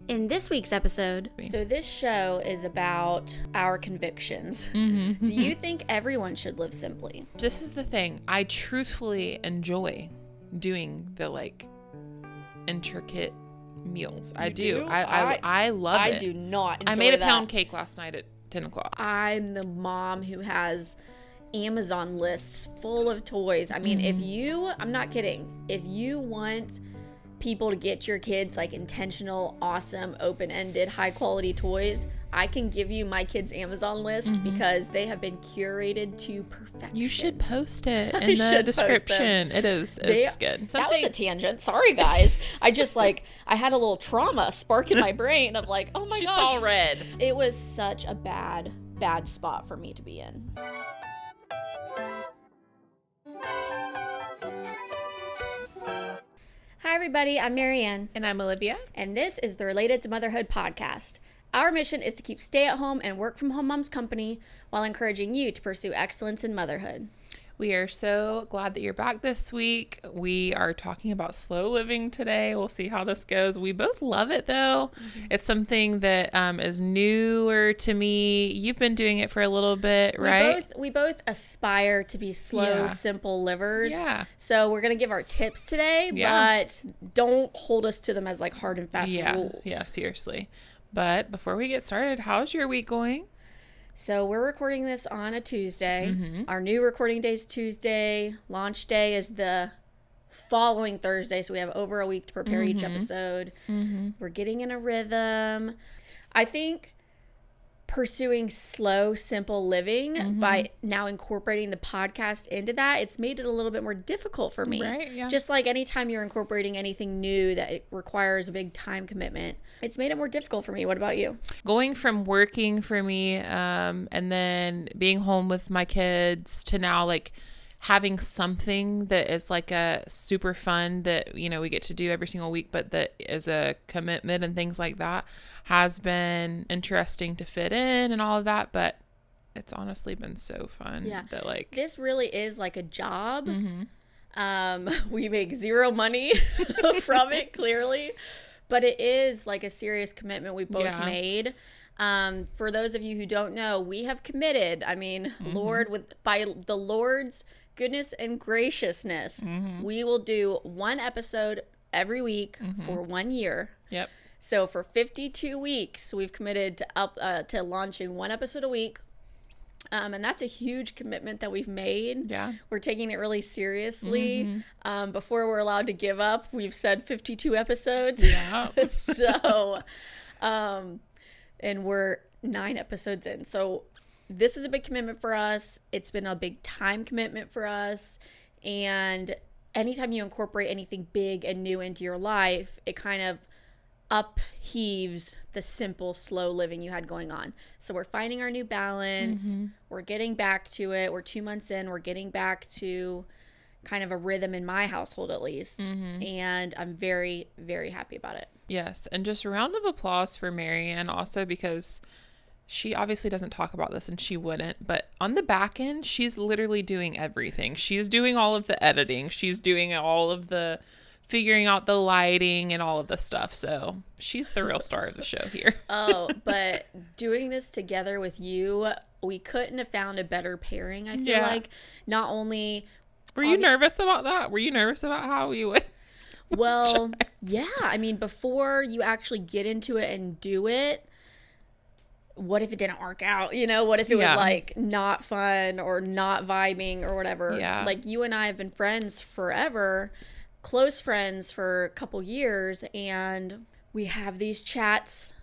In this week's episode, so this show is about our convictions. Mm-hmm. Do you think everyone should live simply? This is the thing. I truthfully enjoy doing the intricate meals. I do. I love it. I do not enjoy I made a that. pound cake last night at 10 o'clock. I'm the mom who has Amazon lists full of toys. I mean, I'm not kidding. If you want people to get your kids intentional, awesome, open-ended, high-quality toys, I can give you my kids' Amazon lists because they have been curated to perfection. You should post it in the description. It's good. That was a tangent. Sorry, guys. I just I had a little trauma spark in my brain of oh my gosh. She saw red. It was such a bad spot for me to be in. Hi, everybody. I'm Marianne. And I'm Olivia. And this is the Related to Motherhood podcast. Our mission is to keep stay-at-home and work-from-home moms company while encouraging you to pursue excellence in motherhood. We are so glad that you're back this week. We are talking about slow living today. We'll see how this goes. We both love it, though. It's something that is newer to me. You've been doing it for a little bit, right? We both aspire to be slow, simple livers. Yeah. So we're going to give our tips today, but don't hold us to them as hard and fast rules. Yeah, seriously. But before we get started, how's your week going? So we're recording this on a Tuesday. Our new recording day is Tuesday. Launch day is the following Thursday. So we have over a week to prepare each episode. We're getting in a rhythm. I think pursuing slow, simple living by now incorporating the podcast into that, it's made it a little bit more difficult for me. Right, yeah. Just like anytime you're incorporating anything new that it requires a big time commitment, it's made it more difficult for me. What about you? Going from working for me and then being home with my kids to now having something that is a super fun that, we get to do every single week, but that is a commitment and things like that has been interesting to fit in and all of that. But it's honestly been so fun. Yeah. That this really is a job. We make zero money from it, clearly, but it is a serious commitment we both made. For those of you who don't know, we have committed. I mean, by the Lord's goodness and graciousness, we will do one episode every week for 1 year. Yep. So for 52 weeks, we've committed to launching one episode a week. And that's a huge commitment that we've made. Yeah. We're taking it really seriously. Before we're allowed to give up, we've said 52 episodes. Yeah. So, and we're 9 episodes in. So this is a big commitment for us. It's been a big time commitment for us. And anytime you incorporate anything big and new into your life, it kind of upheaves the simple, slow living you had going on. So we're finding our new balance. We're getting back to it. We're 2 months in. We're getting back to kind of a rhythm in my household, at least. And I'm very, very happy about it. Yes. And just a round of applause for Marianne also, because she obviously doesn't talk about this and she wouldn't, but on the back end, she's literally doing everything. She's doing all of the editing. She's doing all of the figuring out the lighting and all of the stuff. So she's the real star of the show here. Oh, but doing this together with you, we couldn't have found a better pairing, I feel like. Not only... Were you nervous about that? Were you nervous about how we would? Well, yeah. I mean, before you actually get into it and do it, what if it didn't work out? What if it was not fun or not vibing or whatever? Yeah. You and I have been friends forever, close friends for a couple years, and we have these chats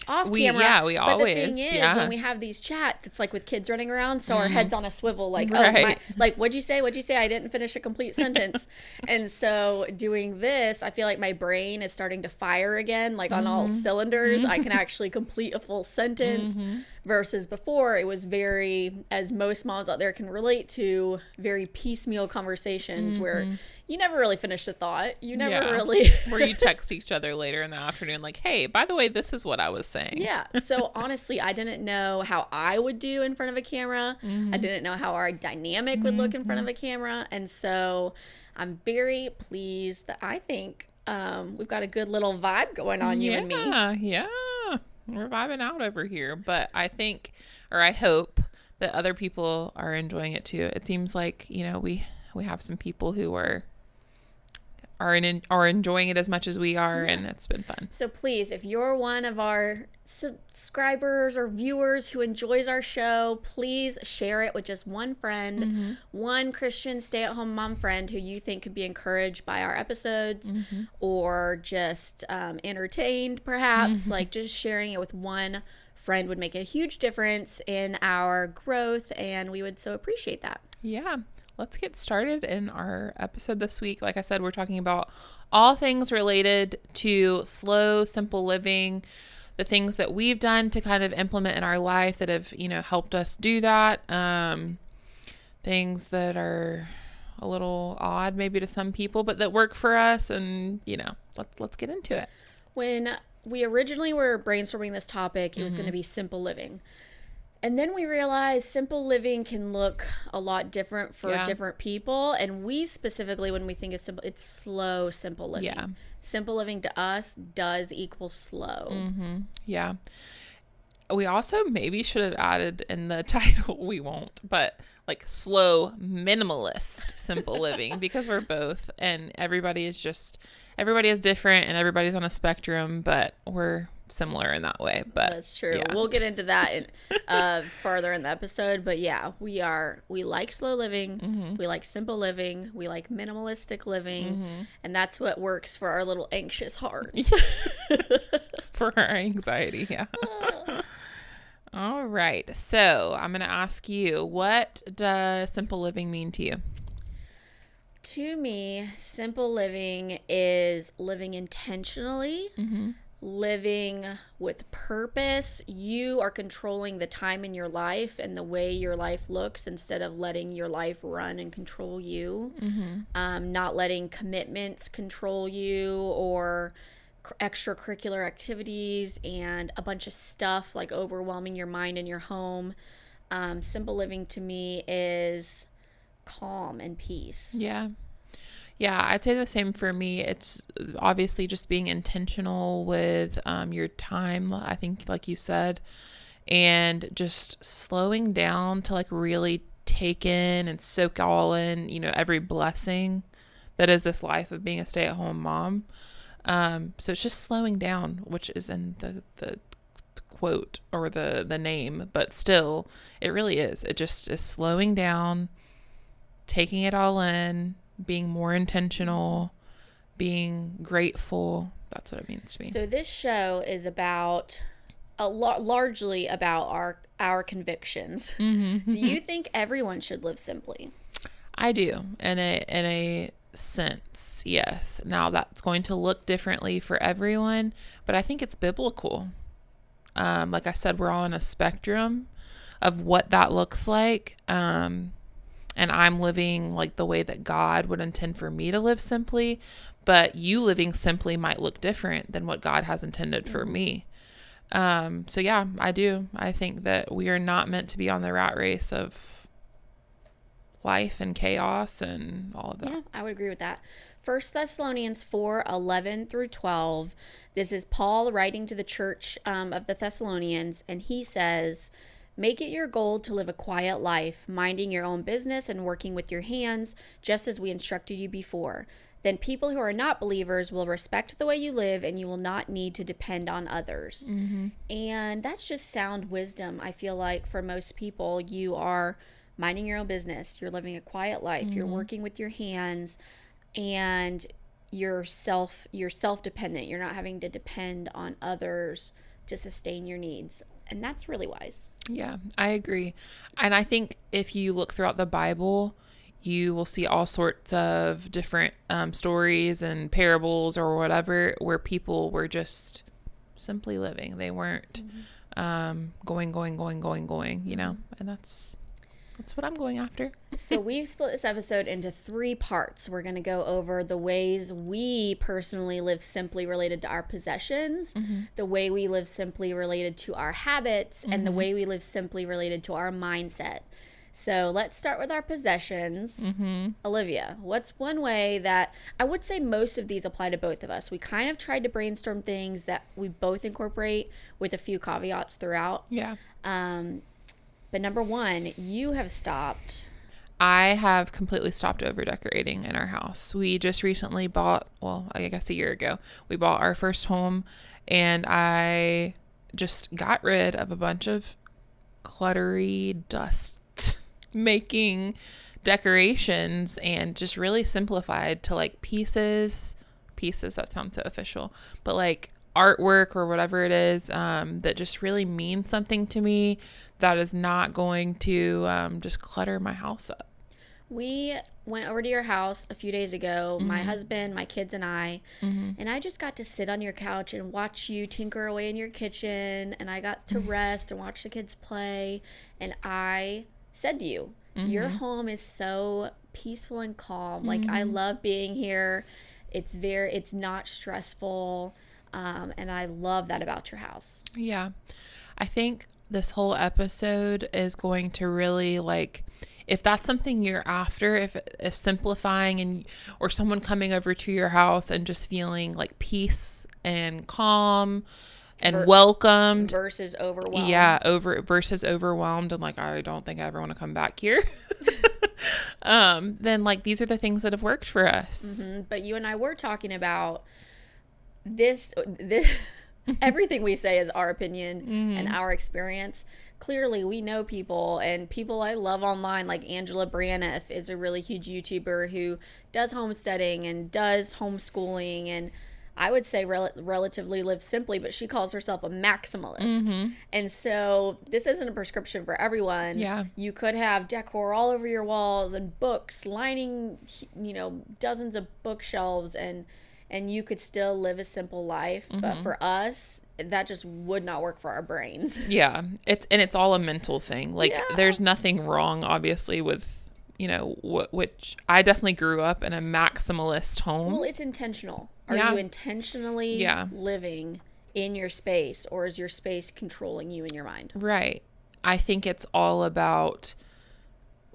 off camera. Yeah, we always. But the thing is, when we have these chats, it's with kids running around, so our head's on a swivel, right. oh my, what'd you say? I didn't finish a complete sentence. And so doing this, I feel like my brain is starting to fire again, on all cylinders. I can actually complete a full sentence. Versus before, it was very, as most moms out there can relate to, very piecemeal conversations where you never really finish the thought. You never really... Where you text each other later in the afternoon hey, by the way, this is what I was saying. Yeah. So honestly, I didn't know how I would do in front of a camera. I didn't know how our dynamic would look in front of a camera. And so I'm very pleased that I think We've got a good little vibe going on, you and me. Yeah. We're vibing out over here. But I think, or I hope, that other people are enjoying it too. It seems like, we have some people who are enjoying it as much as we are, and it's been fun. So please, if you're one of our subscribers or viewers who enjoys our show, please share it with just one friend, one Christian stay-at-home mom friend who you think could be encouraged by our episodes or just entertained, perhaps. Like, just sharing it with one friend would make a huge difference in our growth, and we would so appreciate that. Yeah. Let's get started in our episode this week. Like I said, we're talking about all things related to slow, simple living, the things that we've done to kind of implement in our life that have, helped us do that. Things that are a little odd maybe to some people, but that work for us. And, let's get into it. When we originally were brainstorming this topic, it was going to be simple living. And then we realized simple living can look a lot different for different people. And we specifically, when we think of simple, it's slow, simple living. Yeah. Simple living to us does equal slow. Yeah. We also maybe should have added in the title, we won't, but like slow, minimalist, simple living, because we're both, and everybody is different and everybody's on a spectrum, but we're similar in that way. But that's true. We'll get into that farther in the episode. But yeah, we like slow living. We like simple living. We like minimalistic living. And that's what works for our little anxious hearts. For our anxiety. Yeah. All right. So I'm going to ask you, what does simple living mean to you? To me, simple living is living intentionally, living with purpose. You are controlling the time in your life and the way your life looks instead of letting your life run and control you. Not letting commitments control you or extracurricular activities and a bunch of stuff like overwhelming your mind and your home. Simple living to me is calm and peace. Yeah, I'd say the same for me. It's obviously just being intentional with your time, I think, like you said, and just slowing down to like really take in and soak all in, every blessing that is this life of being a stay-at-home mom. So it's just slowing down, which is in the quote or the name, but still, it really is. It just is slowing down, taking it all in, being more intentional, being grateful. That's what it means to me. So this show is about largely about our convictions. Do you think everyone should live simply? I do, in a sense, yes. Now that's going to look differently for everyone, but I think it's biblical. Like I said, we're all on a spectrum of what that looks like. And I'm living like the way that God would intend for me to live simply, but you living simply might look different than what God has intended for me. So yeah, I do. I think that we are not meant to be on the rat race of life and chaos and all of that. Yeah, I would agree with that. 1 Thessalonians 4:11-12. This is Paul writing to the church of the Thessalonians, and he says, "Make it your goal to live a quiet life, minding your own business and working with your hands, just as we instructed you before. Then people who are not believers will respect the way you live, and you will not need to depend on others." And that's just sound wisdom. I feel like for most people, you are minding your own business. You're living a quiet life. You're working with your hands, and you're self-dependent. You're not having to depend on others to sustain your needs. And that's really wise. Yeah, I agree. And I think if you look throughout the Bible, you will see all sorts of different stories and parables or whatever where people were just simply living. They weren't going, and that's what I'm going after. So we've split this episode into 3 parts. We're going to go over the ways we personally live simply related to our possessions, the way we live simply related to our habits, and the way we live simply related to our mindset. So let's start with our possessions. Olivia, what's one way that I would say most of these apply to both of us? We kind of tried to brainstorm things that we both incorporate with a few caveats throughout. Yeah. But number one, you have stopped. I have completely stopped over decorating in our house. We just recently bought, well, I guess a year ago, we bought our first home, and I just got rid of a bunch of cluttery, dust making decorations and just really simplified to like pieces, that sounds so official, but like artwork or whatever it is that just really means something to me, that is not going to just clutter my house up. We went over to your house a few days ago, my husband, my kids, and I, and I just got to sit on your couch and watch you tinker away in your kitchen, and I got to rest and watch the kids play, and I said to you, your home is so peaceful and calm. Like, I love being here. It's not stressful, and I love that about your house. Yeah. I think this whole episode is going to really, like, if that's something you're after, if simplifying and or someone coming over to your house and just feeling like peace and calm and welcomed versus overwhelmed. Yeah, versus overwhelmed and like, I don't think I ever want to come back here. Then like these are the things that have worked for us. But you and I were talking about this everything we say is our opinion and our experience. Clearly, we know people, and people I love online, like Angela Braniff is a really huge YouTuber who does homesteading and does homeschooling, and I would say relatively lives simply, but she calls herself a maximalist. And so this isn't a prescription for everyone. Yeah. You could have decor all over your walls and books lining, dozens of bookshelves, and you could still live a simple life. But for us, that just would not work for our brains. Yeah. It's all a mental thing. Like, there's nothing wrong, obviously, with, which I definitely grew up in a maximalist home. Well, it's intentional. Are you intentionally living in your space, or is your space controlling you in your mind? Right. I think it's all about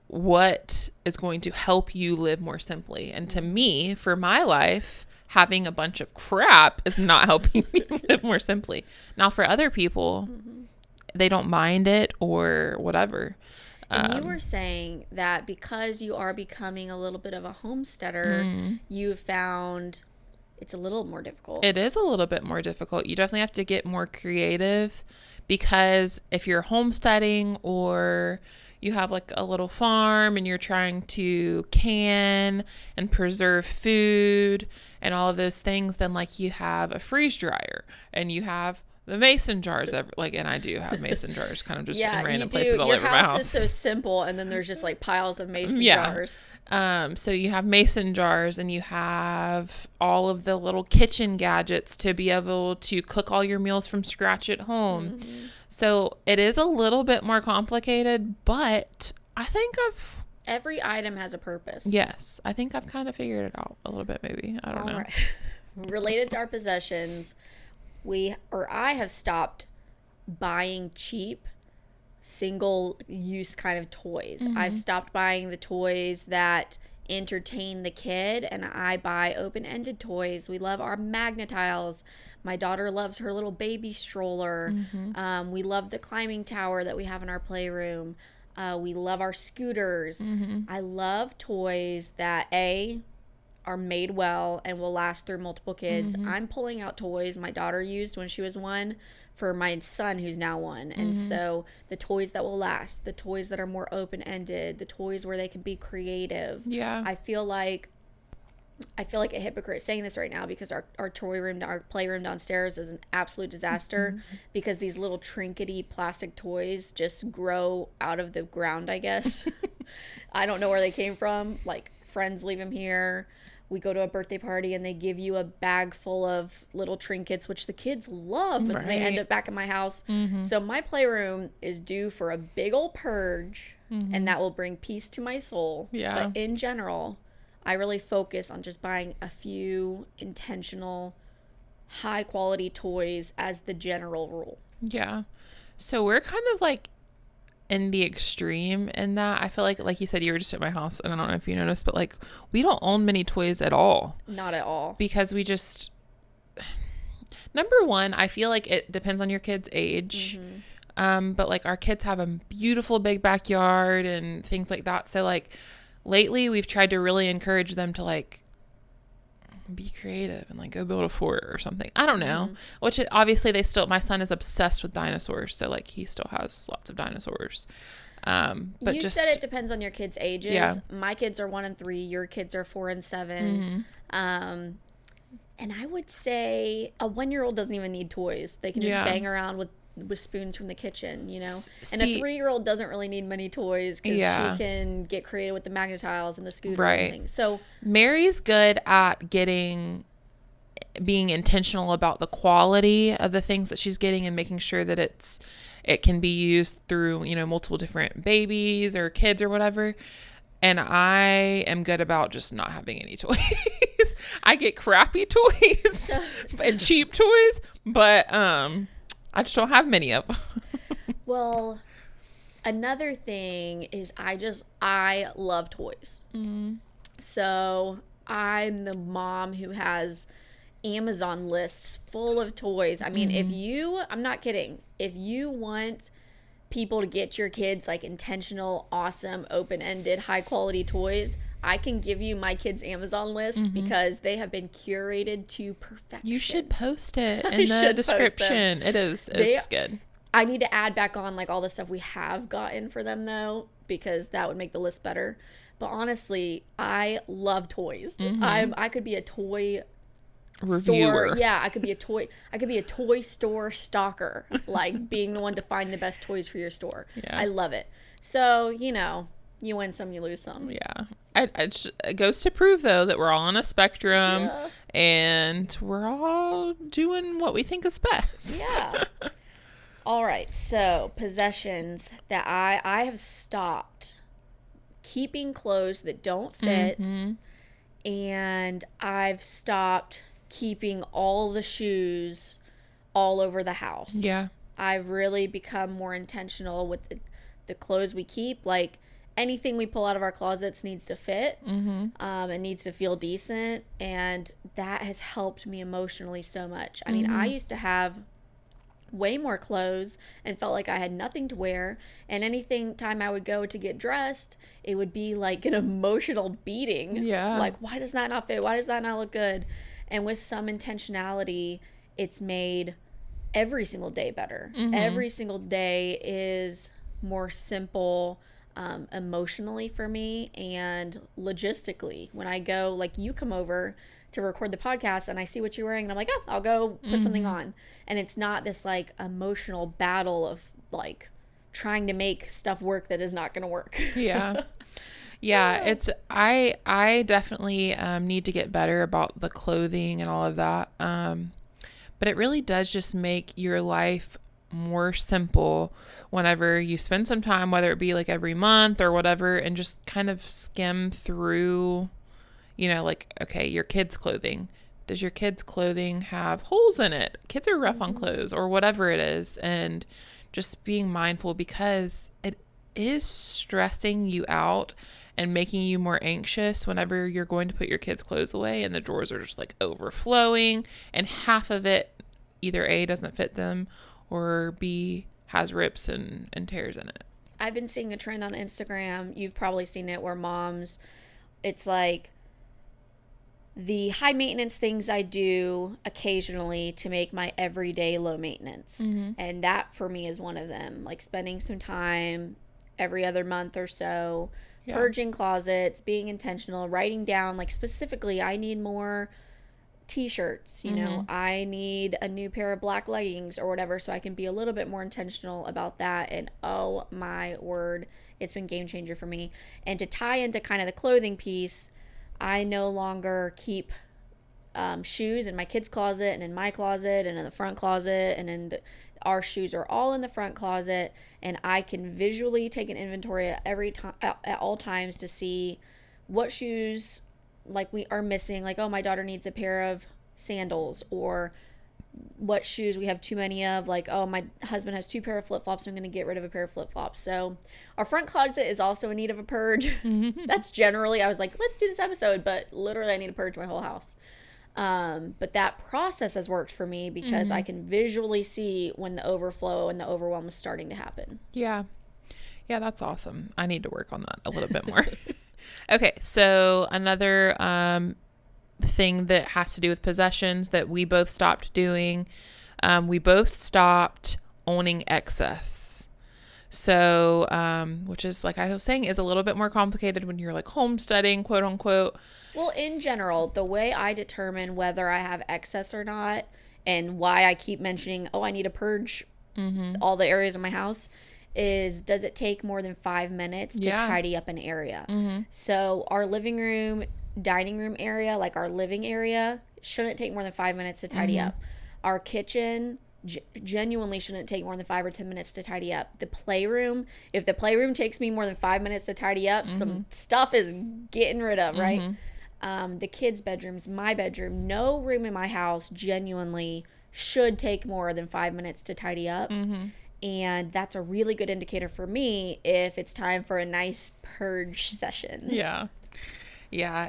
what is going to help you live more simply. And to me, for my life, having a bunch of crap is not helping me live more simply. Now, for other people, they don't mind it or whatever. And you were saying that because you are becoming a little bit of a homesteader, you found it's a little more difficult. It is a little bit more difficult. You definitely have to get more creative, because if you're homesteading or you have like a little farm and you're trying to can and preserve food and all of those things, then like you have a freeze dryer and you have the mason jars, and I do have mason jars kind of just in random places all over my house. Your house is so simple, and then there's just like piles of mason jars. So you have mason jars, and you have all of the little kitchen gadgets to be able to cook all your meals from scratch at home. So it is a little bit more complicated, but I think every item has a purpose. Yes, I think I've kind of figured it out a little bit, maybe. I don't know. Right. Related to our possessions, I have stopped buying cheap single-use kind of toys. I've stopped buying the toys that entertain the kid, and I buy open-ended toys. We love our Magnetiles. My daughter loves her little baby stroller. We love the climbing tower that we have in our playroom. We love our scooters. I love toys that are made well and will last through multiple kids. I'm pulling out toys my daughter used when she was 1 for my son who's now 1. And so the toys that will last, the toys that are more open-ended, the toys where they can be creative. Yeah. I feel like a hypocrite saying this right now, because our toy room, our playroom downstairs is an absolute disaster because these little trinkety plastic toys just grow out of the ground, I guess. I don't know where they came from. Like, friends leave them here. We go to a birthday party and they give you a bag full of little trinkets, which the kids love, but then they end up back in my house. So my playroom is due for a big old purge, and that will bring peace to my soul. Yeah. But in general, I really focus on just buying a few intentional, high quality toys as the general rule. Yeah. So we're kind of like in the extreme in that. I feel like you said, you were just at my house, and I don't know if you noticed, but like we don't own many toys at all. Not at all. Because we just, number one, I feel like it depends on your kid's age. But like our kids have a beautiful big backyard and things like that. So like lately we've tried to really encourage them to like be creative and like go build a fort or something. I don't know. Which obviously my son is obsessed with dinosaurs. So like he still has lots of dinosaurs. But you said it depends on your kids' ages. Yeah. My kids are 1 and 3. Your kids are 4 and 7. And I would say a 1-year-old doesn't even need toys. They can just bang around with spoons from the kitchen, you know. And a 3-year-old doesn't really need many toys because she can get creative with the magnetiles and the scooter and everything. So Mary's good at being intentional about the quality of the things that she's getting and making sure that it can be used through, you know, multiple different babies or kids or whatever. And I am good about just not having any toys. I get crappy toys and cheap toys, but I just don't have many of them. Well, another thing is I love toys. So I'm the mom who has Amazon lists full of toys. I mean, I'm not kidding. If you want people to get your kids like intentional, awesome, open-ended, high-quality toys, I can give you my kids' Amazon list because they have been curated to perfection. You should post it in the description. It's good. I need to add back on like all the stuff we have gotten for them though, because that would make the list better. But honestly, I love toys. I could be a toy reviewer. Store. Yeah, I could be a toy store stalker, like being the one to find the best toys for your store. Yeah. I love it. So, you know, you win some, you lose some. Yeah. It goes to prove, though, that we're all on a spectrum and we're all doing what we think is best. Yeah. All right. So, possessions that I have stopped keeping clothes that don't fit, and I've stopped keeping all the shoes all over the house. Yeah. I've really become more intentional with the clothes we keep. Like, anything we pull out of our closets needs to fit. It needs to feel decent. And that has helped me emotionally so much. I mean, I used to have way more clothes and felt like I had nothing to wear. And time I would go to get dressed, it would be like an emotional beating. Yeah. Like, why does that not fit? Why does that not look good? And with some intentionality, it's made every single day better. Every single day is more simple emotionally for me and logistically. When I go, like you come over to record the podcast and I see what you're wearing and I'm like, oh, I'll go put something on. And it's not this like emotional battle of like trying to make stuff work that is not going to work. Yeah. Yeah, I definitely need to get better about the clothing and all of that. But it really does just make your life more simple whenever you spend some time, whether it be like every month or whatever, and just kind of skim through, you know, like, okay, your kids' clothing. Does your kids' clothing have holes in it? Kids are rough on clothes or whatever it is. And just being mindful, because it is stressing you out and making you more anxious whenever you're going to put your kids' clothes away and the drawers are just like overflowing and half of it either A, doesn't fit them, or B, has rips and tears in it. I've been seeing a trend on Instagram. You've probably seen it where moms, it's like the high maintenance things I do occasionally to make my everyday low maintenance. And that for me is one of them. Like spending some time every other month or so, purging closets, being intentional, writing down like specifically I need more t-shirts, you know, I need a new pair of black leggings or whatever, so I can be a little bit more intentional about that. And oh my word, it's been game changer for me. And to tie into kind of the clothing piece, I no longer keep shoes in my kids' closet and in my closet and in the front closet, and our shoes are all in the front closet, and I can visually take an inventory at all times to see what shoes like we are missing. Like, oh, my daughter needs a pair of sandals, or what shoes we have too many of. Like, oh, my husband has 2 pair of flip-flops, I'm going to get rid of a pair of flip-flops. So our front closet is also in need of a purge. That's generally, I was like, let's do this episode, but literally I need to purge my whole house. But that process has worked for me because I can visually see when the overflow and the overwhelm is starting to happen. Yeah. Yeah, that's awesome. I need to work on that a little bit more. Okay, so another thing that has to do with possessions that we both stopped doing, we both stopped owning excess. So, which is, like I was saying, is a little bit more complicated when you're like homesteading, quote unquote. Well, in general, the way I determine whether I have excess or not, and why I keep mentioning, oh, I need to purge all the areas of my house, is does it take more than 5 minutes to tidy up an area? So our living room, dining room area, like our living area, shouldn't take more than 5 minutes to tidy up. Our kitchen genuinely shouldn't take more than 5 or 10 minutes to tidy up. The playroom, if the playroom takes me more than 5 minutes to tidy up, some stuff is getting rid of, right? The kids' bedrooms, my bedroom, no room in my house genuinely should take more than 5 minutes to tidy up. And that's a really good indicator for me if it's time for a nice purge session. Yeah.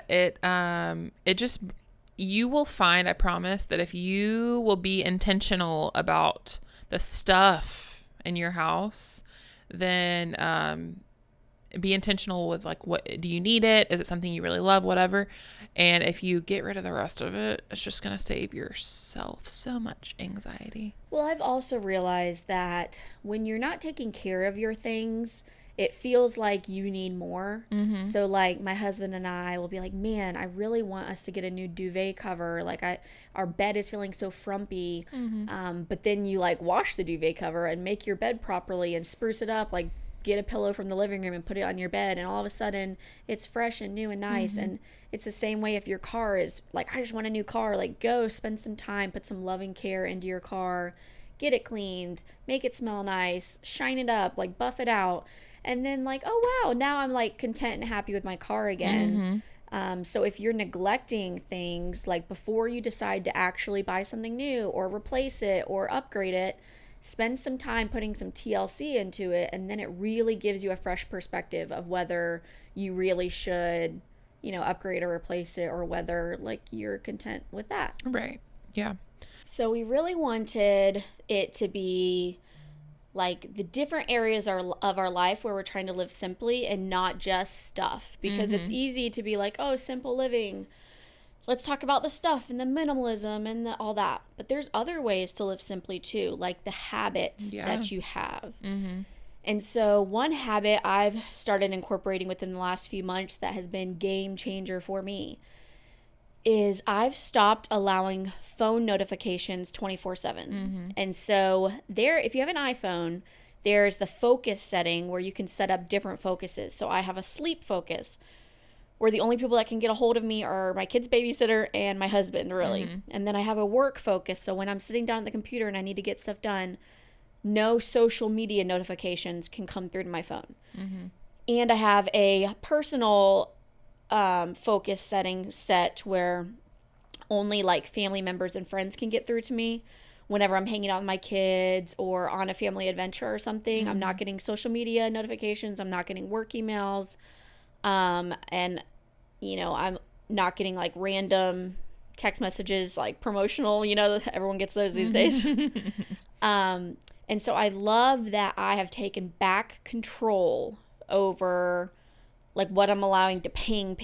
It just, you will find, I promise, that if you will be intentional about the stuff in your house, then be intentional with, like, what do you need it? Is it something you really love? Whatever. And if you get rid of the rest of it, it's just going to save yourself so much anxiety. Well, I've also realized that when you're not taking care of your things, it feels like you need more. So, like, my husband and I will be like, man, I really want us to get a new duvet cover. Like, our bed is feeling so frumpy. But then you, like, wash the duvet cover and make your bed properly and spruce it up. Like, get a pillow from the living room and put it on your bed. And all of a sudden, it's fresh and new and nice. And it's the same way if your car is like, I just want a new car. Like, go spend some time, put some loving care into your car. Get it cleaned. Make it smell nice. Shine it up. Like, buff it out. And then, like, oh, wow, now I'm, like, content and happy with my car again. So if you're neglecting things, like, before you decide to actually buy something new or replace it or upgrade it, spend some time putting some TLC into it, and then it really gives you a fresh perspective of whether you really should, upgrade or replace it, or whether, like, you're content with that. Right. Yeah. So we really wanted it to be like the different areas of our life where we're trying to live simply and not just stuff, because it's easy to be like, oh, simple living. Let's talk about the stuff and the minimalism and all that. But there's other ways to live simply too, like the habits that you have. And so one habit I've started incorporating within the last few months that has been game changer for me is I've stopped allowing phone notifications 24/7. And so there, if you have an iPhone, there's the focus setting where you can set up different focuses. So I have a sleep focus, where the only people that can get a hold of me are my kid's babysitter and my husband, really. And then I have a work focus. So when I'm sitting down at the computer and I need to get stuff done, no social media notifications can come through to my phone. And I have a personal focus setting set where only, like, family members and friends can get through to me whenever I'm hanging out with my kids or on a family adventure or something. I'm not getting social media notifications. I'm not getting work emails. And, I'm not getting, like, random text messages, like promotional, everyone gets those these days. And so I love that I have taken back control over, like, what I'm allowing to ping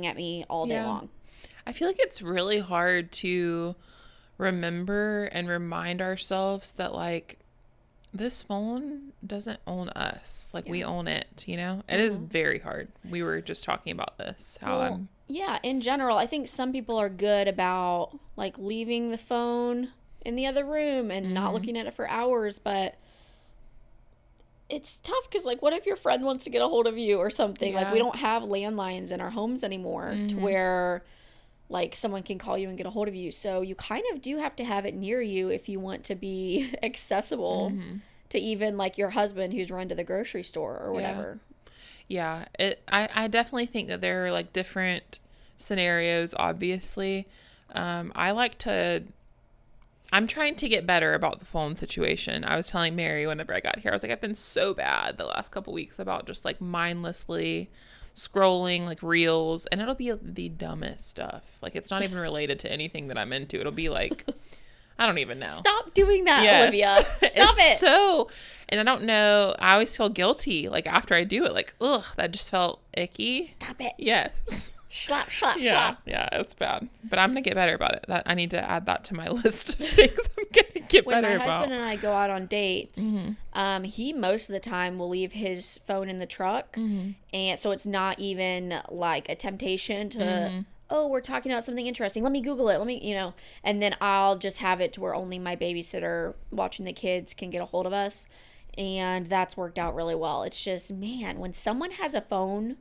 at me all day long. I feel like it's really hard to remember and remind ourselves that, like, this phone doesn't own us. Like, we own it, It is very hard. We were just talking about this. Yeah, in general, I think some people are good about, like, leaving the phone in the other room and not looking at it for hours, but it's tough because, like, what if your friend wants to get a hold of you or something? Like, we don't have landlines in our homes anymore to where, like, someone can call you and get a hold of you. So you kind of do have to have it near you if you want to be accessible to even, like, your husband who's run to the grocery store or whatever. Yeah. I definitely think that there are, like, different scenarios, obviously. I like to I'm trying to get better about the phone situation. I was telling Mary whenever I got here, I was like, I've been so bad the last couple weeks about just like mindlessly scrolling like reels, and it'll be the dumbest stuff. Like it's not even related to anything that I'm into. It'll be like, I don't even know. Stop doing that, Olivia. Stop it. So, and I don't know. I always feel guilty like after I do it. Like, ugh, that just felt icky. Stop it. Yes. Slap, slap, Yeah, slap. yeah, it's bad. But I'm going to get better about it. That I need to add that to my list of things I'm going to get When better my about. husband and I go out on dates, he most of the time will leave his phone in the truck. And so it's not even like a temptation to, oh, we're talking about something interesting. Let me Google it. Let me, and then I'll just have it to where only my babysitter watching the kids can get a hold of us. And that's worked out really well. It's just, man, when someone has a phone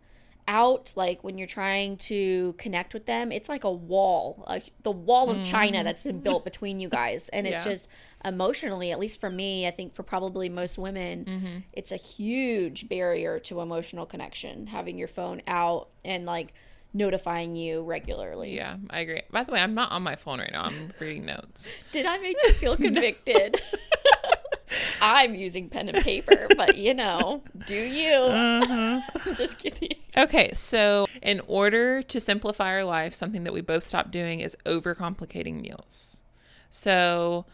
out, like when you're trying to connect with them, it's like a wall, like the wall of China that's been built between you guys. And it's just emotionally, at least for me, I think for probably most women, it's a huge barrier to emotional connection, having your phone out and like notifying you regularly. Yeah, I agree. By the way, I'm not on my phone right now. I'm reading notes. Did I make you feel convicted? I'm using pen and paper, but do you? Just kidding. Okay, so in order to simplify our life, something that we both stopped doing is overcomplicating meals. So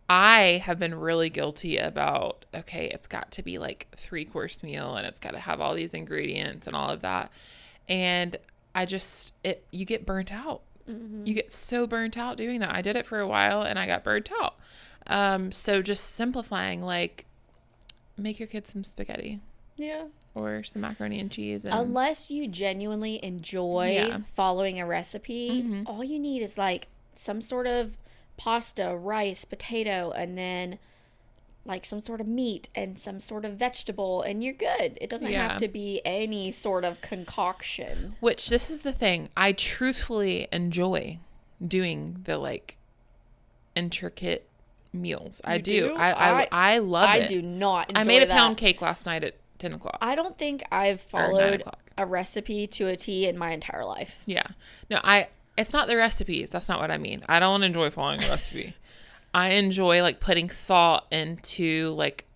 I have been really guilty about, okay, it's got to be like 3-course meal and it's got to have all these ingredients and all of that. And you get burnt out. You get so burnt out doing that. I did it for a while and I got burnt out. So just simplifying, like make your kids some spaghetti. Yeah. Or some macaroni and cheese. And unless you genuinely enjoy following a recipe, all you need is like some sort of pasta, rice, potato, and then like some sort of meat and some sort of vegetable, and you're good. It doesn't have to be any sort of concoction. Which, this is the thing, I truthfully enjoy doing the like intricate meals. I do. I love it. I do not enjoy I made a that. pound cake last night at 10 o'clock. I don't think I've followed a recipe to a T in my entire life. Yeah. No, it's not the recipes. That's not what I mean. I don't enjoy following a recipe. I enjoy like putting thought into like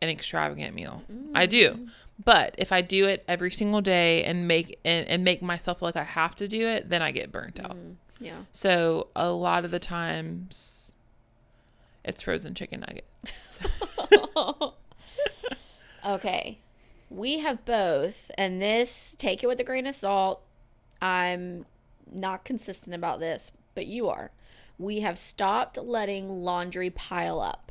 an extravagant meal. I do. But if I do it every single day and make myself like I have to do it, then I get burnt out. Yeah. So a lot of the times it's frozen chicken nuggets. Okay. We have both, and this, take it with a grain of salt. I'm not consistent about this, but you are. We have stopped letting laundry pile up.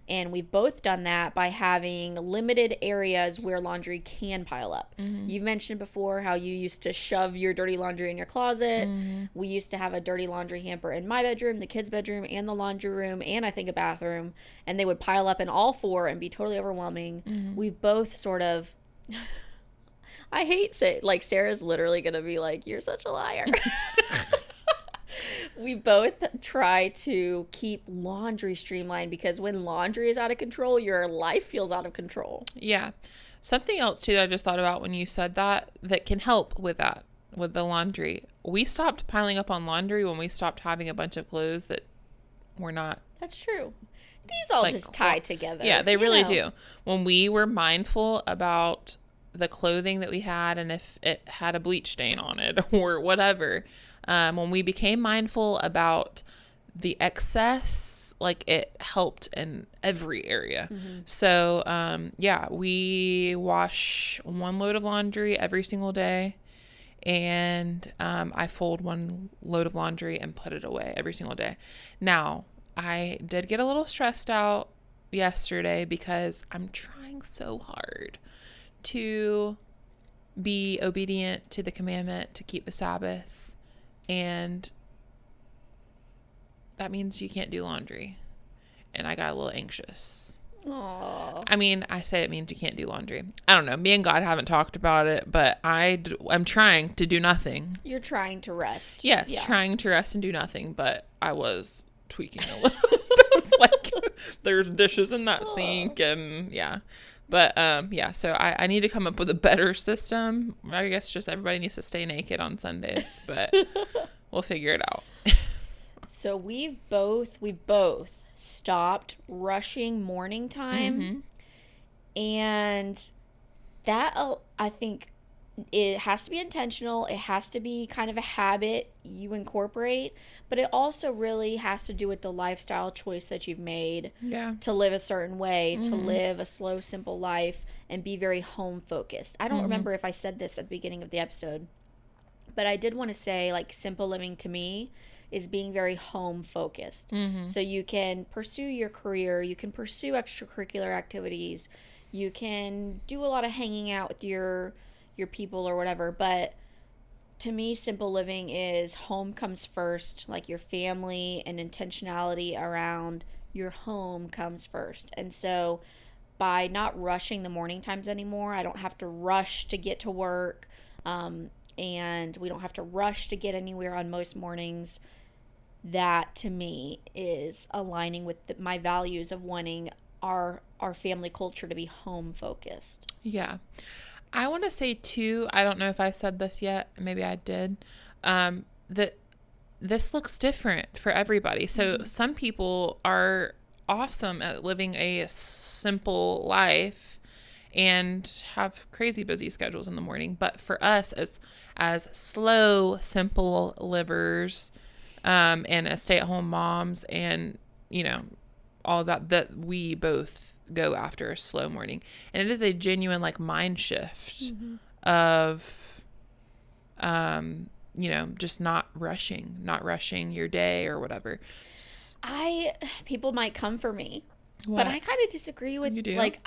And we've both done that by having limited areas where laundry can pile up. You've mentioned before how you used to shove your dirty laundry in your closet. We used to have a dirty laundry hamper in my bedroom, the kids' bedroom, and the laundry room, and I think a bathroom. And they would pile up in all four and be totally overwhelming. We've both sort of... I hate saying... Like, Sarah's literally going to be like, you're such a liar. We both try to keep laundry streamlined, because when laundry is out of control, your life feels out of control. Yeah. Something else too that I just thought about when you said that can help with that, with the laundry. We stopped piling up on laundry when we stopped having a bunch of clothes that were not. That's true. These all just tie together. Yeah, they really do. When we were mindful about the clothing that we had and if it had a bleach stain on it or whatever, when we became mindful about the excess, like it helped in every area. So, we wash 1 load of laundry every single day. And I fold 1 load of laundry and put it away every single day. Now, I did get a little stressed out yesterday because I'm trying so hard to be obedient to the commandment to keep the Sabbath. And that means you can't do laundry. And I got a little anxious. Aww. I mean, I say it means you can't do laundry. I don't know. Me and God haven't talked about it, but I'm trying to do nothing. You're trying to rest. Yes, trying to rest and do nothing, but I was tweaking a little bit. I was like, there's dishes in that sink and But, so I need to come up with a better system. I guess just everybody needs to stay naked on Sundays, but we'll figure it out. So we've both stopped rushing morning time, and that I think it has to be intentional. It has to be kind of a habit you incorporate, but it also really has to do with the lifestyle choice that you've made to live a certain way, to live a slow, simple life and be very home focused. I don't remember if I said this at the beginning of the episode, but I did want to say, like, simple living to me is being very home focused. So you can pursue your career, you can pursue extracurricular activities, you can do a lot of hanging out with your people or whatever, but to me, simple living is home comes first. Like, your family and intentionality around your home comes first. And so by not rushing the morning times anymore, I don't have to rush to get to work, and we don't have to rush to get anywhere on most mornings. That to me is aligning with my values of wanting our family culture to be home focused. Yeah. I want to say too, I don't know if I said this yet, maybe I did, that this looks different for everybody. So some people are awesome at living a simple life and have crazy busy schedules in the morning. But for us as slow, simple livers, and as stay-at-home moms, and, you know, all of that we both go after a slow morning, and it is a genuine, like, mind shift of you know, just not rushing your day or whatever. People might come for me, What? but I kind of disagree with, You do? like,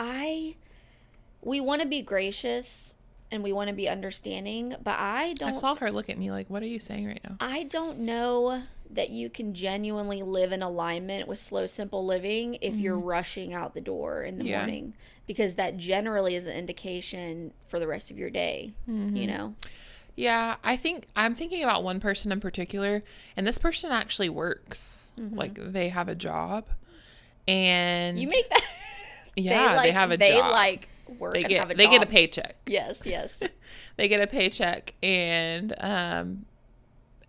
we want to be gracious and we want to be understanding, but I saw her look at me like, what are you saying right now? I don't know that you can genuinely live in alignment with slow, simple living if you're rushing out the door in the morning, because that generally is an indication for the rest of your day, you know? Yeah, I'm thinking about one person in particular, and this person actually works. Like, they have a job, and You make that. yeah, they have a they job. Like work They and get have a they job. get a paycheck. Yes. They get a paycheck, and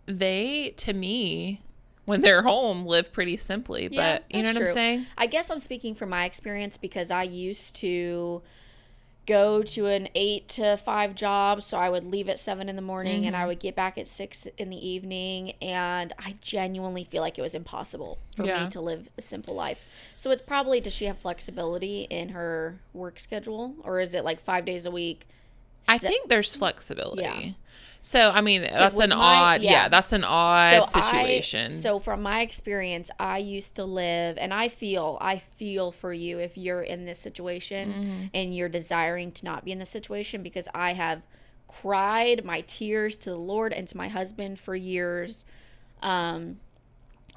they, to me, when they're home, live pretty simply. Yeah, But you know what I'm saying? I guess I'm speaking from my experience because I used to go to an 8 to 5 job. So I would leave at 7 in the morning and I would get back at 6 in the evening. And I genuinely feel like it was impossible for me to live a simple life. So it's probably, does she have flexibility in her work schedule? Or is it like 5 days a week? I think there's flexibility. Yeah. So, I mean, that's an odd situation. So from my experience, I used to live, and I feel for you if you're in this situation and you're desiring to not be in this situation, because I have cried my tears to the Lord and to my husband for years. I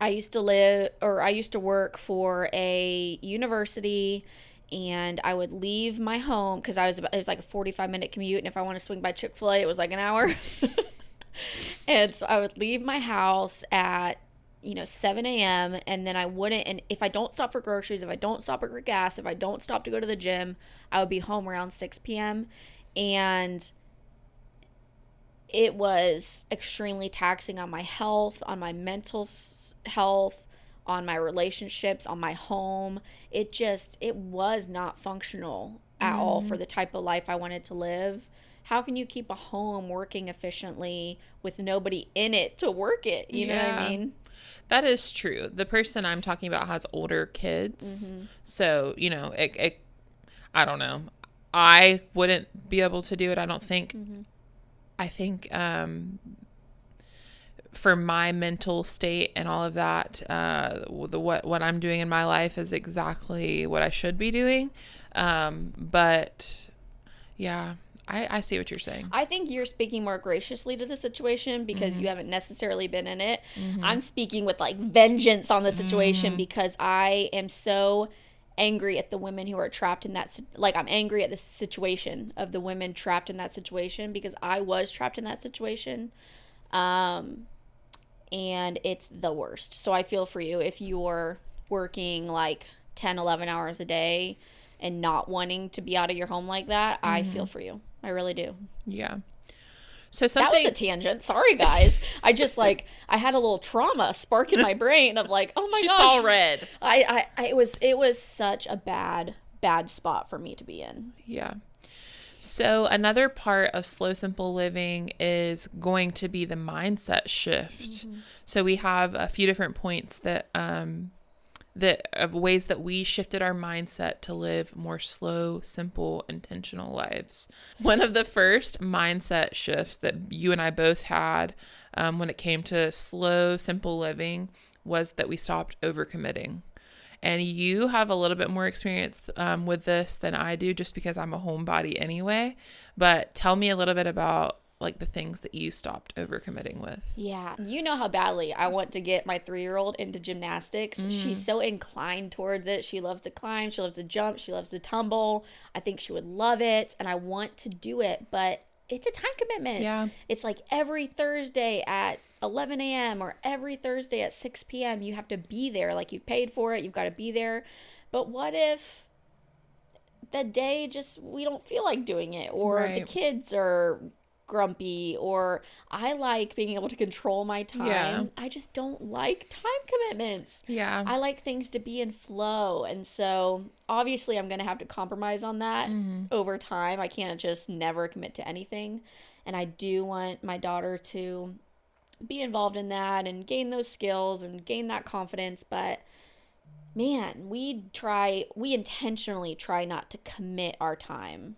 used to work for a university, and I would leave my home because it was like a 45-minute commute, and if I want to swing by Chick-fil-A, it was like an hour. And so I would leave my house at 7 a.m. and then I wouldn't, and if I don't stop for groceries, if I don't stop for gas, if I don't stop to go to the gym, I would be home around 6 p.m. And it was extremely taxing on my health, on my mental health, on my relationships, on my home. It was not functional at all for the type of life I wanted to live. How can you keep a home working efficiently with nobody in it to work it? You know what I mean? That is true. The person I'm talking about has older kids. So, I don't know. I wouldn't be able to do it, I don't think. I think for my mental state and all of that, what I'm doing in my life is exactly what I should be doing. But yeah, I see what you're saying. I think you're speaking more graciously to the situation because you haven't necessarily been in it. I'm speaking with like vengeance on the situation because I am so angry at the women who are trapped in that. Like, I'm angry at the situation of the women trapped in that situation because I was trapped in that situation. And it's the worst. So I feel for you if you're working like 10, 11 hours a day and not wanting to be out of your home like that. I feel for you. I really do. Yeah. So That was something a tangent. Sorry, guys. I just like I had a little trauma spark in my brain of like, oh my she gosh, saw red. it was such a bad spot for me to be in. Yeah. So another part of slow, simple living is going to be the mindset shift. So we have a few different points that of ways that we shifted our mindset to live more slow, simple, intentional lives. One of the first mindset shifts that you and I both had when it came to slow, simple living was that we stopped overcommitting. And you have a little bit more experience with this than I do, just because I'm a homebody anyway. But tell me a little bit about like the things that you stopped overcommitting with. Yeah. You know how badly I want to get my 3-year-old into gymnastics. She's so inclined towards it. She loves to climb. She loves to jump. She loves to tumble. I think she would love it. And I want to do it. But it's a time commitment. Yeah. It's like every Thursday at 11 a.m. or every Thursday at 6 p.m. you have to be there. Like you've paid for it. You've got to be there. But what if that day just we don't feel like doing it, or the kids are grumpy, or I like being able to control my time. Yeah. I just don't like time commitments. Yeah. I like things to be in flow. And so obviously I'm going to have to compromise on that over time. I can't just never commit to anything. And I do want my daughter to be involved in that and gain those skills and gain that confidence. But man, we intentionally try not to commit our time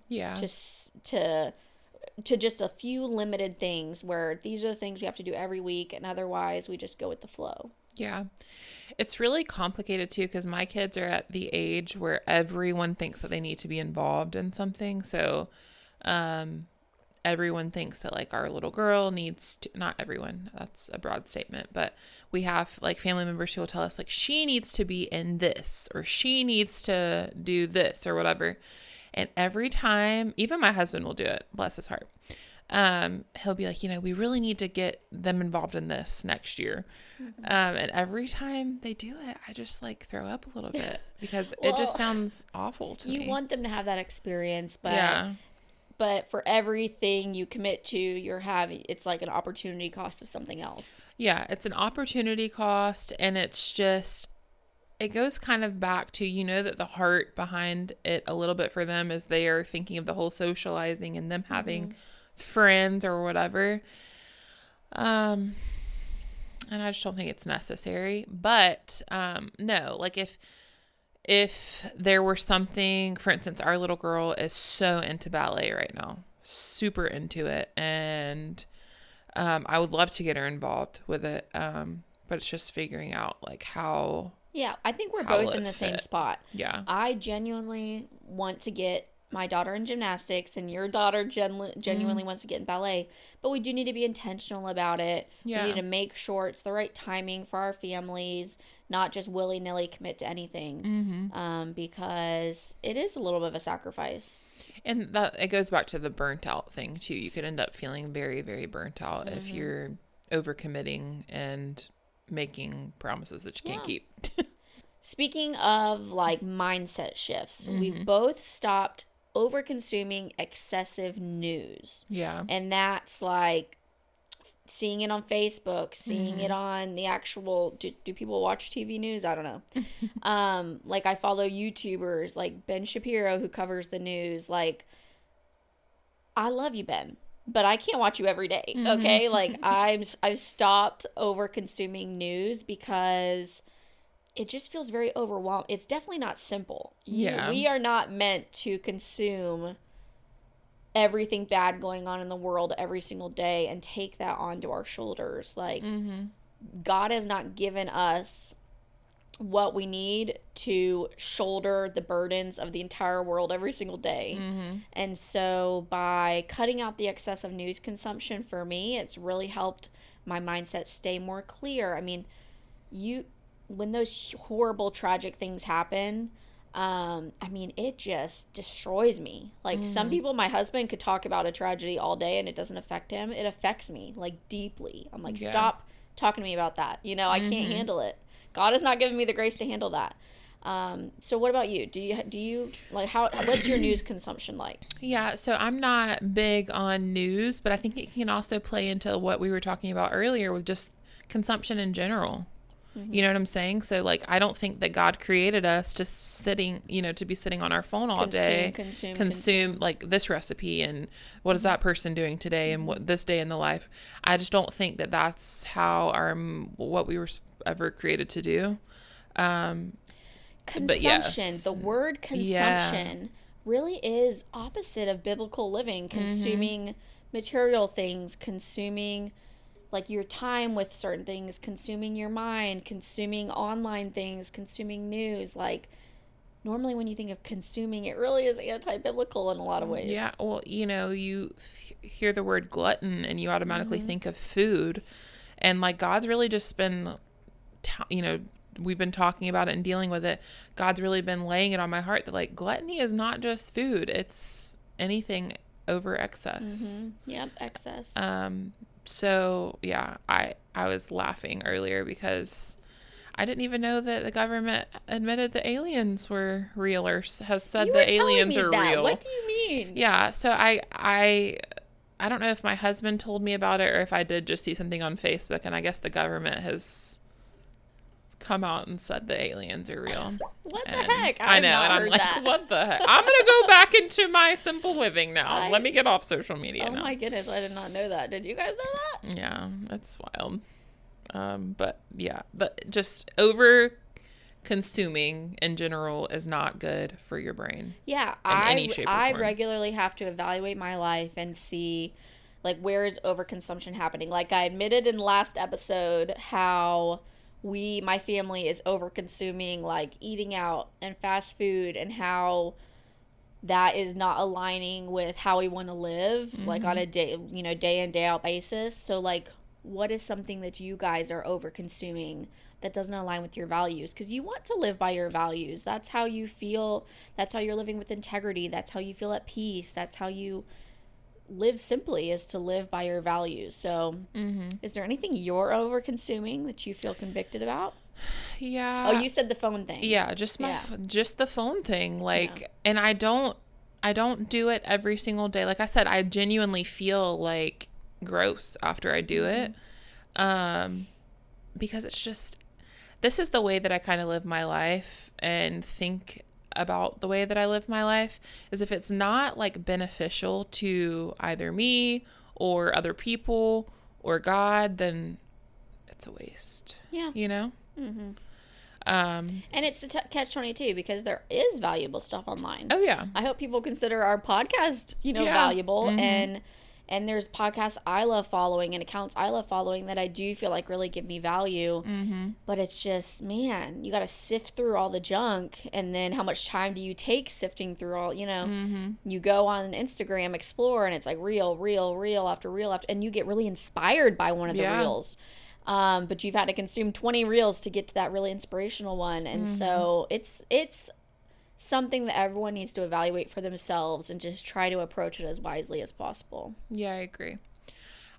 to just a few limited things, where these are the things we have to do every week, and otherwise we just go with the flow. Yeah. It's really complicated too, because my kids are at the age where everyone thinks that they need to be involved in something. So everyone thinks that like our little girl needs to, not everyone, that's a broad statement, but we have like family members who will tell us like she needs to be in this, or she needs to do this or whatever. And every time, even my husband will do it, bless his heart. He'll be like, we really need to get them involved in this next year. And every time they do it, I just like throw up a little bit because it just sounds awful to me. You want them to have that experience, but for everything you commit to, it's like an opportunity cost of something else. Yeah, it's an opportunity cost, and it's just, it goes kind of back to, that the heart behind it a little bit for them is they are thinking of the whole socializing and them having friends or whatever. And I just don't think it's necessary. But no, like if there were something, for instance, our little girl is so into ballet right now, super into it. And I would love to get her involved with it. But it's just figuring out like how... Yeah, I think we're both in the same spot. Yeah. I genuinely want to get my daughter in gymnastics, and your daughter genuinely wants to get in ballet. But we do need to be intentional about it. Yeah. We need to make sure it's the right timing for our families, not just willy-nilly commit to anything, because it is a little bit of a sacrifice. And that it goes back to the burnt out thing, too. You could end up feeling very, very burnt out if you're overcommitting and making promises that you can't keep. Speaking of like mindset shifts, we've both stopped over-consuming excessive news. Yeah. And that's like seeing it on Facebook, seeing it on the actual, do people watch TV news? I don't know. Like I follow YouTubers like Ben Shapiro who covers the news. Like, I love you, Ben, but I can't watch you every day. Okay. Like I've stopped over consuming news because it just feels very overwhelming. It's definitely not simple. We are not meant to consume everything bad going on in the world every single day and take that onto our shoulders. Like God has not given us what we need to shoulder the burdens of the entire world every single day. And so by cutting out the excessive news consumption, for me, it's really helped my mindset stay more clear. I mean, when those horrible, tragic things happen, I mean, it just destroys me. Like some people, my husband could talk about a tragedy all day and it doesn't affect him. It affects me like deeply. I'm like, stop talking to me about that. I can't handle it. God has not given me the grace to handle that. So what about you? Do you like what's your news consumption like? Yeah, so I'm not big on news, but I think it can also play into what we were talking about earlier with just consumption in general. You know what I'm saying? So like, I don't think that God created us just sitting, to be sitting on our phone all day, consume like this recipe and what is that person doing today and what this day in the life. I just don't think that that's how what we were ever created to do. Consumption. But yes. The word consumption really is opposite of biblical living. Consuming material things, consuming like your time with certain things, consuming your mind, consuming online things, consuming news. Like normally when you think of consuming, it really is anti-biblical in a lot of ways. Yeah. Well, you hear the word glutton and you automatically think of food. And like God's really just been, we've been talking about it and dealing with it. God's really been laying it on my heart that like gluttony is not just food. It's anything over excess. Yep. Excess. So yeah, I was laughing earlier because I didn't even know that the government admitted the aliens were real or has said the aliens are real. What do you mean? Yeah. So I don't know if my husband told me about it or if I did just see something on Facebook, and I guess the government has come out and said the aliens are real. What the heck? I know, and I'm like, what the heck? I'm gonna go back into my simple living now. Let me get off social media now. Oh my goodness, I did not know that. Did you guys know that? Yeah, that's wild. But yeah, but just over consuming in general is not good for your brain. Yeah, I regularly have to evaluate my life and see like where is overconsumption happening. Like I admitted in the last episode how my family is over consuming, like eating out and fast food, and how that is not aligning with how we want to live, like on a day in, day out basis. So like, what is something that you guys are over consuming that doesn't align with your values? Because you want to live by your values. That's how you feel. That's how you're living with integrity. That's how you feel at peace. That's how you live simply, is to live by your values. So is there anything you're over consuming that you feel convicted about? Yeah. Oh, you said the phone thing. Yeah, just the phone thing. Like, and I don't do it every single day. Like I said, I genuinely feel like gross after I do it. Because it's just, this is the way that I kind of live my life and think about the way that I live my life, is if it's not like beneficial to either me or other people or God, then it's a waste. Yeah. And it's a catch-22 because there is valuable stuff online. Oh yeah. I hope people consider our podcast, valuable, and there's podcasts I love following and accounts I love following that I do feel like really give me value. But it's just, man, you got to sift through all the junk. And then how much time do you take sifting through all, you go on Instagram, explore, and it's like reel after reel after, and you get really inspired by one of the reels. But you've had to consume 20 reels to get to that really inspirational one. And so it's something that everyone needs to evaluate for themselves and just try to approach it as wisely as possible. Yeah, I agree.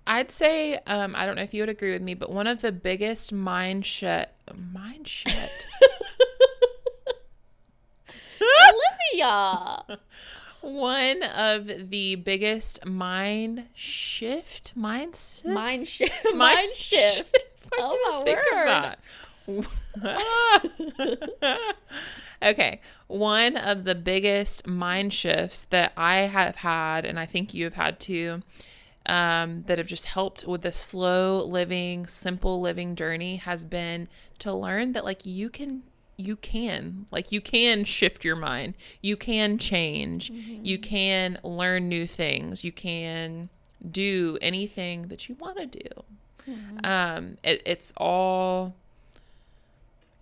I'd say, I don't know if you would agree with me, but one of the biggest Olivia! One of the biggest mind shift. Oh my word. Okay. One of the biggest mind shifts that I have had, and I think you have had too, that have just helped with the slow living, simple living journey, has been to learn that like you can shift your mind. You can change. You can learn new things. You can do anything that you want to do.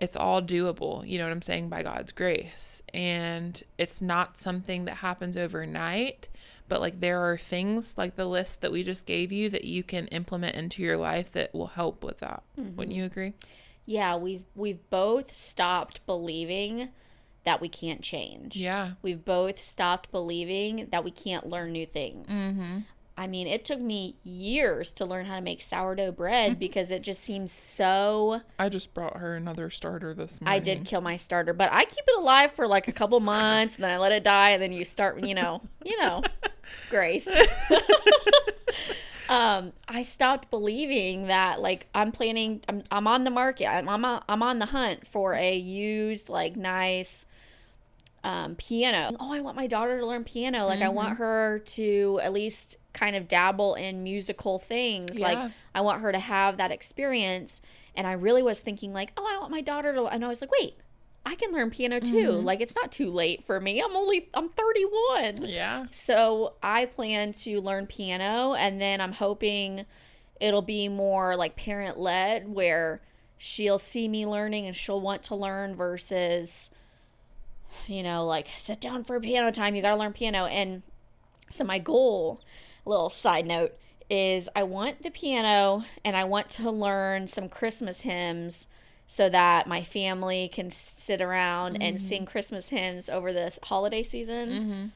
It's all doable, you know what I'm saying, by God's grace. And it's not something that happens overnight, but like there are things like the list that we just gave you that you can implement into your life that will help with that. Wouldn't you agree? Yeah, we've both stopped believing that we can't change. Yeah. We've both stopped believing that we can't learn new things. I mean, it took me years to learn how to make sourdough bread because it just seems so... I just brought her another starter this morning. I did kill my starter, but I keep it alive for like a couple months, and then I let it die, and then you start, Grace. I stopped believing that, like, I'm on the market. I'm on the hunt for a used, like, nice piano. Oh, I want my daughter to learn piano. Like, I want her to at least kind of dabble in musical things. Yeah. Like, I want her to have that experience. And I really was thinking, like, oh, I want my daughter to, and I was like, wait, I can learn piano too. Like, it's not too late for me. I'm 31. Yeah. So I plan to learn piano, and then I'm hoping it'll be more like parent led, where she'll see me learning and she'll want to learn versus, like, sit down for piano time. You got to learn piano. And so my goal, little side note, is I want the piano and I want to learn some Christmas hymns so that my family can sit around and sing Christmas hymns over this holiday season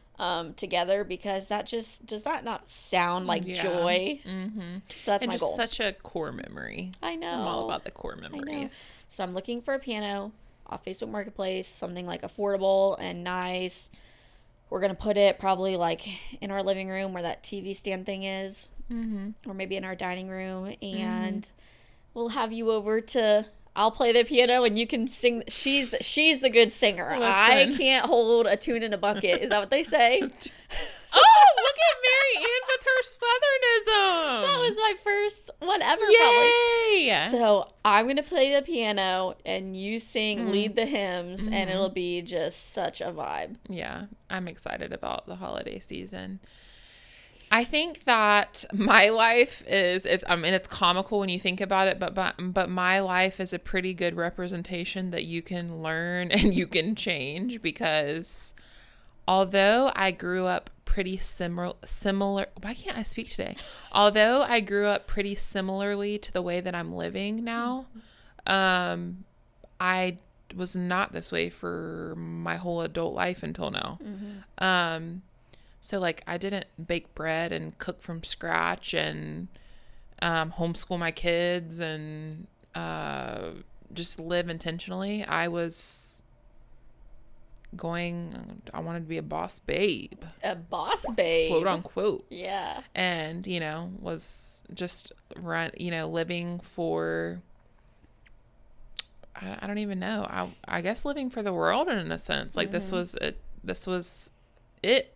together, because does that not sound like joy? So that's my goal. Just such a core memory. I know. I'm all about the core memories. So I'm looking for a piano off Facebook Marketplace, something like affordable and nice. We're going to put it probably like in our living room where that TV stand thing is, or maybe in our dining room, and we'll have you over to... I'll play the piano and you can sing. She's the good singer. Listen. I can't hold a tune in a bucket. Is that what they say? Oh, look at Mary Ann with her Southernism. That was my first one ever. Yay! Probably. So I'm going to play the piano and you lead the hymns, and it'll be just such a vibe. Yeah, I'm excited about the holiday season. I think that my life it's comical when you think about it, but my life is a pretty good representation that you can learn and you can change, because although I grew up pretty similar, why can't I speak today? Although I grew up pretty similarly to the way that I'm living now, I was not this way for my whole adult life until now. So, like, I didn't bake bread and cook from scratch and homeschool my kids and just live intentionally. I wanted to be a boss babe. A boss babe. Quote unquote. Yeah. And, was just living for... I don't even know. I guess living for the world in a sense. Like, this was it.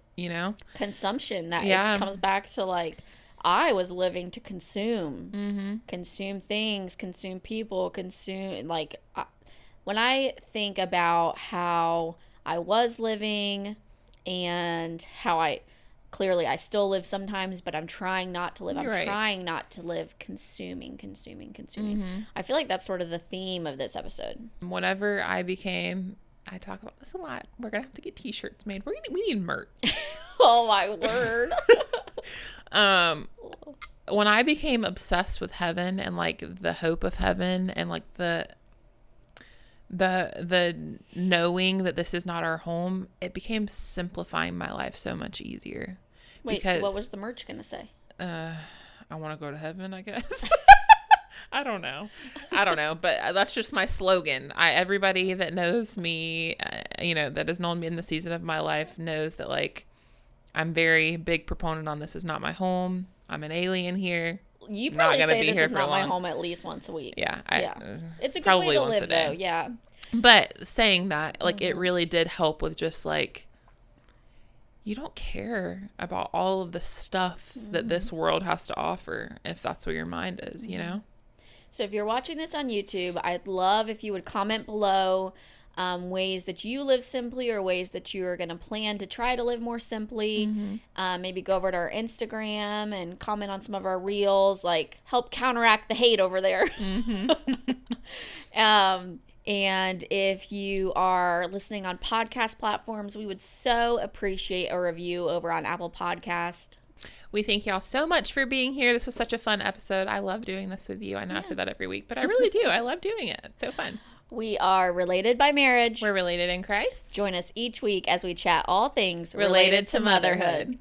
Consumption, it comes back to, like, I was living to consume things, consume people, when I think about how I was living and how I still live sometimes, but I'm trying not to live. I'm trying not to live consuming. I feel like that's sort of the theme of this episode. Whenever I talk about this a lot. We're going to have to get t-shirts made. We need merch. Oh, my word. When I became obsessed with heaven and, like, the hope of heaven and, like, the knowing that this is not our home, it became simplifying my life so much easier. Wait, so what was the merch going to say? I want to go to heaven, I guess. I don't know, but that's just my slogan. Everybody that knows me, that has known me in the season of my life knows that, like, I'm very big proponent on this is not my home. I'm an alien here. You probably say this is not my home at least once a week. Yeah. It's a good way to live, though. Yeah. But saying that, like, it really did help with just, like, you don't care about all of the stuff that this world has to offer if that's where your mind is, So if you're watching this on YouTube, I'd love if you would comment below ways that you live simply or ways that you are going to plan to try to live more simply. Maybe go over to our Instagram and comment on some of our reels, like, help counteract the hate over there. And if you are listening on podcast platforms, we would so appreciate a review over on Apple Podcast. We thank y'all so much for being here. This was such a fun episode. I love doing this with you. I know I say that every week, but I really do. I love doing it. It's so fun. We are related by marriage. We're related in Christ. Join us each week as we chat all things related to motherhood.